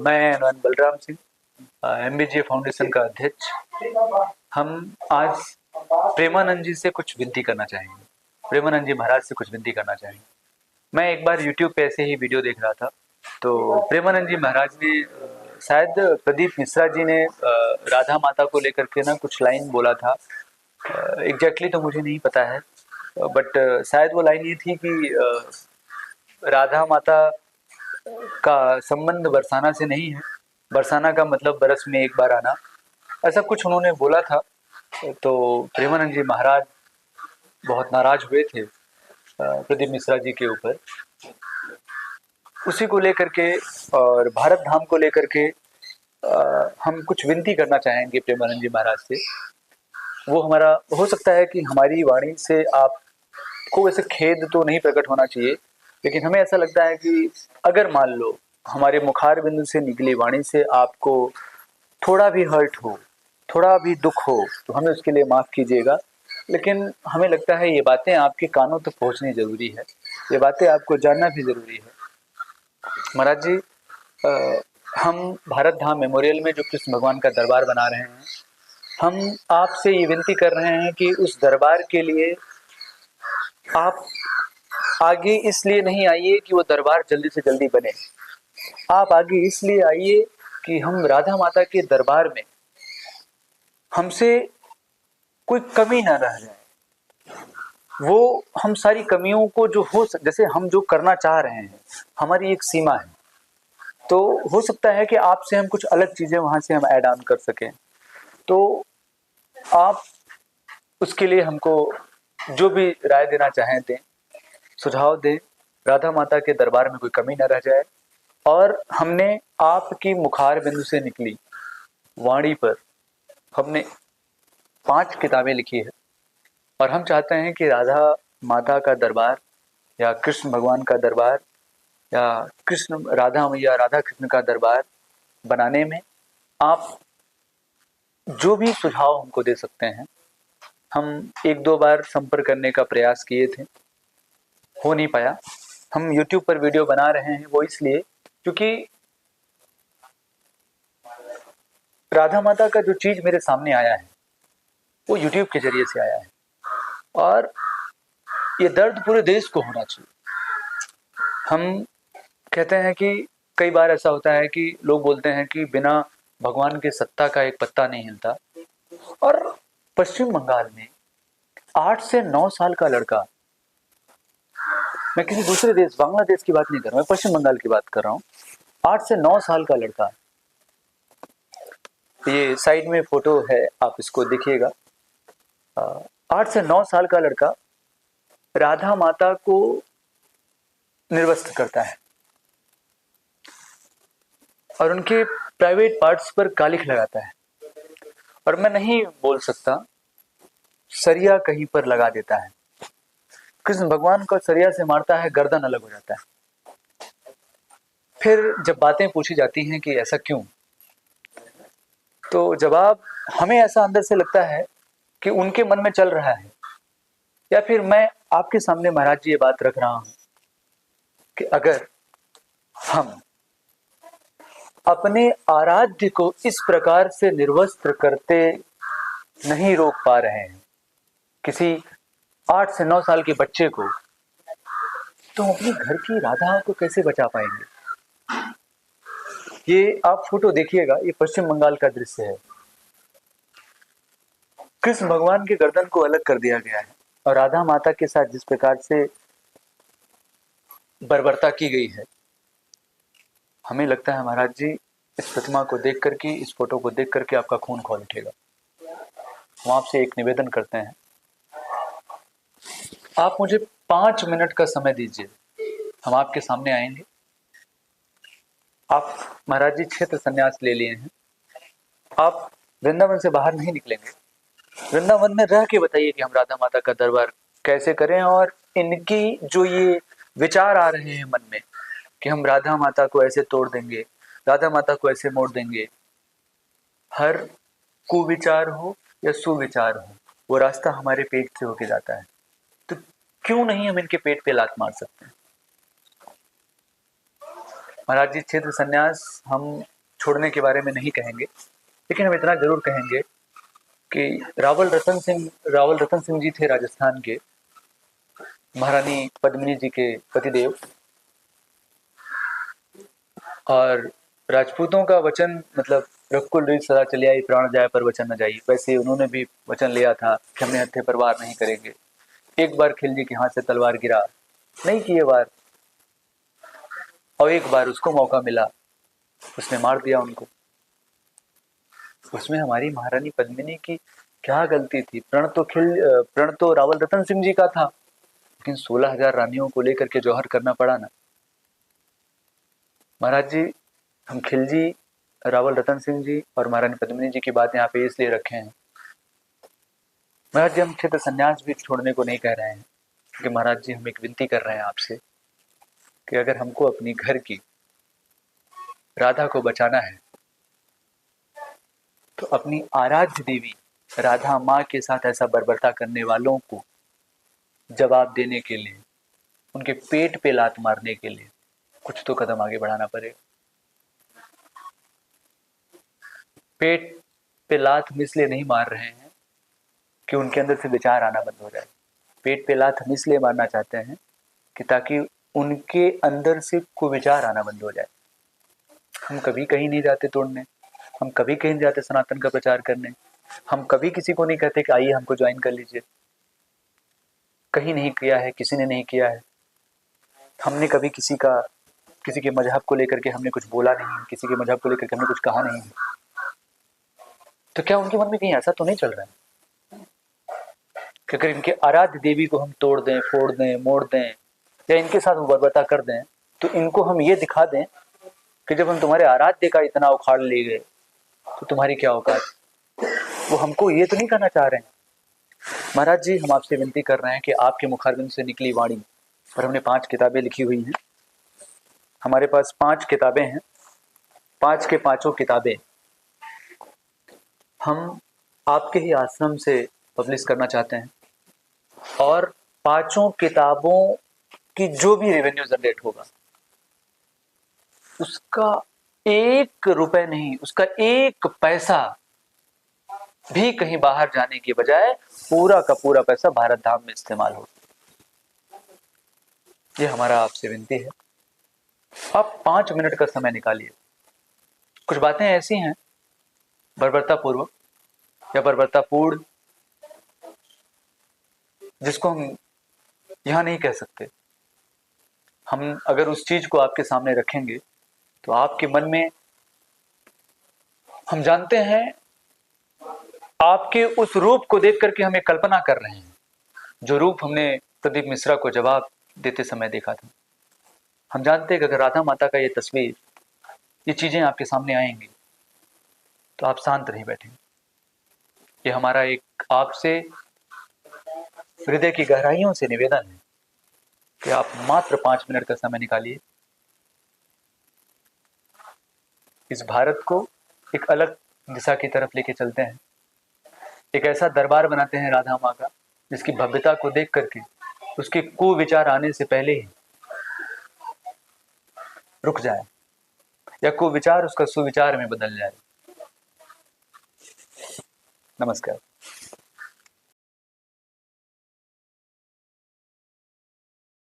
मैं नयन बलराम सिंह, एमबीजे फाउंडेशन का अध्यक्ष। हम आज प्रेमानंद जी से कुछ विनती करना चाहेंगे, प्रेमानंद जी महाराज से कुछ विनती करना चाहेंगे। मैं एक बार यूट्यूब पे ऐसे ही वीडियो देख रहा था, तो प्रेमानंद जी महाराज ने शायद प्रदीप मिश्रा जी ने राधा माता को लेकर के ना कुछ लाइन बोला था। एग्जैक्टली तो मुझे नहीं पता है, बट शायद वो लाइन ये थी कि राधा माता का संबंध बरसाना से नहीं है, बरसाना का मतलब बरस में एक बार आना, ऐसा कुछ उन्होंने बोला था। तो प्रेमानंद जी महाराज बहुत नाराज हुए थे प्रदीप मिश्रा जी के ऊपर। उसी को लेकर के और भारत धाम को लेकर के हम कुछ विनती करना चाहेंगे प्रेमानंद जी महाराज से। वो हमारा हो सकता है कि हमारी वाणी से आपको वैसे खेद तो नहीं प्रकट होना चाहिए, लेकिन हमें ऐसा लगता है कि अगर मान लो हमारे मुखार बिंदु से निकली वाणी से आपको थोड़ा भी हर्ट हो, थोड़ा भी दुख हो, तो हमें उसके लिए माफ़ कीजिएगा। लेकिन हमें लगता है ये बातें आपके कानों तक पहुंचनी जरूरी है, ये बातें आपको जानना भी जरूरी है। महाराज जी, हम भारत धाम मेमोरियल में जो कृष्ण भगवान का दरबार बना रहे हैं, हम आपसे ये विनती कर रहे हैं कि उस दरबार के लिए आप आगे इसलिए नहीं आइए कि वो दरबार जल्दी से जल्दी बने। आप आगे इसलिए आइए कि हम राधा माता के दरबार में हमसे कोई कमी ना रह जाए। वो हम सारी कमियों को जो जैसे हम जो करना चाह रहे हैं, हमारी एक सीमा है, तो हो सकता है कि आपसे हम कुछ अलग चीजें वहां से हम ऐड ऑन कर सकें। तो आप उसके लिए हमको जो भी राय देना चाहें दें, सुझाव दें। राधा माता के दरबार में कोई कमी ना रह जाए। और हमने आपकी मुखार बिंदु से निकली वाणी पर हमने 5 किताबें लिखी है, और हम चाहते हैं कि राधा माता का दरबार या कृष्ण भगवान का दरबार या कृष्ण राधा मैया राधा कृष्ण का दरबार बनाने में आप जो भी सुझाव हमको दे सकते हैं। हम 1-2 बार संपर्क करने का प्रयास किए थे, हो नहीं पाया। हम YouTube पर वीडियो बना रहे हैं वो इसलिए क्योंकि राधा माता का जो चीज मेरे सामने आया है वो YouTube के जरिए से आया है, और ये दर्द पूरे देश को होना चाहिए। हम कहते हैं कि कई बार ऐसा होता है कि लोग बोलते हैं कि बिना भगवान के सत्ता का एक पत्ता नहीं हिलता, और पश्चिम बंगाल में 8 से 9 साल का लड़का, मैं किसी दूसरे देश बांग्लादेश की बात नहीं कर रहा हूं, मैं पश्चिम बंगाल की बात कर रहा हूं, 8 से 9 साल का लड़का, ये साइड में फोटो है, आप इसको देखिएगा। 8 से 9 साल का लड़का राधा माता को निर्वस्त्र करता है और उनके प्राइवेट पार्ट्स पर कालिख लगाता है, और मैं नहीं बोल सकता, सरिया कहीं पर लगा देता है। कृष्ण भगवान को सरिया से मारता है, गर्दन अलग हो जाता है। फिर जब बातें पूछी जाती हैं कि ऐसा क्यों, तो जवाब हमें ऐसा अंदर से लगता है कि उनके मन में चल रहा है, या फिर मैं आपके सामने महाराज जी ये बात रख रहा हूं कि अगर हम अपने आराध्य को इस प्रकार से निर्वस्त्र करते नहीं रोक पा रहे हैं किसी 8 से 9 साल के बच्चे को, तो अपने घर की राधा को कैसे बचा पाएंगे। ये आप फोटो देखिएगा, ये पश्चिम बंगाल का दृश्य है। कृष्ण भगवान के गर्दन को अलग कर दिया गया है, और राधा माता के साथ जिस प्रकार से बर्बरता की गई है, हमें लगता है महाराज जी इस प्रतिमा को देख करके, इस फोटो को देख करके आपका खून खौल उठेगा। हम आपसे एक निवेदन करते हैं, आप मुझे 5 मिनट का समय दीजिए, हम आपके सामने आएंगे। आप महाराज जी क्षेत्र संन्यास ले लिए हैं, आप वृंदावन से बाहर नहीं निकलेंगे। वृंदावन में रह के बताइए कि हम राधा माता का दरबार कैसे करें, और इनकी जो ये विचार आ रहे हैं मन में कि हम राधा माता को ऐसे तोड़ देंगे, राधा माता को ऐसे मोड़ देंगे, हर कुविचार हो या सुविचार हो, वो रास्ता हमारे पेट से होके जाता है। तो क्यों नहीं हम इनके पेट पे लात मार सकते हैं। महाराज जी, क्षेत्र संन्यास हम छोड़ने के बारे में नहीं कहेंगे, लेकिन हम इतना जरूर कहेंगे कि रावल रतन सिंह जी थे राजस्थान के, महारानी पद्मिनी जी के पतिदेव। और राजपूतों का वचन मतलब रघुकुल रीत सदा चली आई, प्राण जाए पर वचन न जाई, वैसे उन्होंने भी वचन लिया था कि हमने हत्थे पर वार नहीं करेंगे। एक बार खिलजी के हाथ से तलवार गिरा, नहीं किए वार, और एक बार उसको मौका मिला, उसने मार दिया उनको। उसमें हमारी महारानी पद्मिनी की क्या गलती थी? प्रण तो रावल रतन सिंह जी का था, लेकिन 16,000 रानियों को लेकर के जौहर करना पड़ा ना। महाराज जी, हम खिलजी, रावल रतन सिंह जी और महारानी पद्मिनी जी की बात यहाँ पे इसलिए रखे हैं। महाराज जी, हम क्षेत्र संन्यास भी छोड़ने को नहीं कह रहे हैं, क्योंकि महाराज जी हम एक विनती कर रहे हैं आपसे कि अगर हमको अपनी घर की राधा को बचाना है तो अपनी आराध्य देवी राधा माँ के साथ ऐसा बर्बरता करने वालों को जवाब देने के लिए, उनके पेट पे लात मारने के लिए कुछ तो कदम आगे बढ़ाना पड़ेगा। पेट पे लात हम इसलिए नहीं मार रहे हैं कि उनके अंदर से विचार आना बंद हो जाए। पेट पे लात हम इसलिए मारना चाहते हैं कि ताकि उनके अंदर से कुविचार आना बंद हो जाए। हम कभी कहीं नहीं जाते तोड़ने, हम कभी कहीं नहीं जाते सनातन का प्रचार करने, हम कभी किसी को नहीं कहते कि आइए हमको ज्वाइन कर लीजिए। कहीं नहीं किया है, किसी ने नहीं किया है। हमने कभी किसी के मजहब को लेकर के हमने कुछ बोला नहीं, किसी के मजहब को लेकर के हमने कुछ कहा नहीं। तो क्या उनके मन में कहीं ऐसा तो नहीं चल रहा है कि अगर इनके आराध्य देवी को हम तोड़ दें, फोड़ दें, मोड़ दें या इनके साथ बर्बरता कर दें, तो इनको हम ये दिखा दें कि जब हम तुम्हारे आराध्य का इतना उखाड़ ले गए तो तुम्हारी क्या औकात? वो हमको ये तो नहीं कहना चाह रहे हैं। महाराज जी, हम आपसे विनती कर रहे हैं कि आपके मुखारबिंद से निकली वाणी पर हमने 5 किताबें लिखी हुई हैं। हमारे पास 5 किताबें हैं, 5 के 5 किताबें हम आपके ही आश्रम से पब्लिश करना चाहते हैं, और 5 किताबों की जो भी रेवेन्यू जनरेट होगा उसका 1 रुपए नहीं, उसका 1 पैसा भी कहीं बाहर जाने की बजाय पूरा का पूरा पैसा भारत धाम में इस्तेमाल हो। ये हमारा आपसे विनती है। आप 5 मिनट का समय निकालिए। कुछ बातें ऐसी हैं बर्बरता पूर्वक या बर्बरता पूर्ण जिसको हम यहां नहीं कह सकते। हम अगर उस चीज को आपके सामने रखेंगे तो आपके मन में, हम जानते हैं आपके उस रूप को देख करके हम एक कल्पना कर रहे हैं, जो रूप हमने प्रदीप मिश्रा को जवाब देते समय देखा था। हम जानते हैं कि अगर राधा माता का ये तस्वीर, ये चीजें आपके सामने आएंगी तो आप शांत नहीं बैठेंगे। ये हमारा एक आपसे हृदय की गहराइयों से निवेदन है कि आप मात्र 5 मिनट का समय निकालिए। इस भारत को एक अलग दिशा की तरफ लेके चलते हैं, एक ऐसा दरबार बनाते हैं राधा माँ का जिसकी भव्यता को देख करके उसके कुविचार आने से पहले ही रुक जाए, या कुविचार उसका सुविचार में बदल जाए। नमस्कार।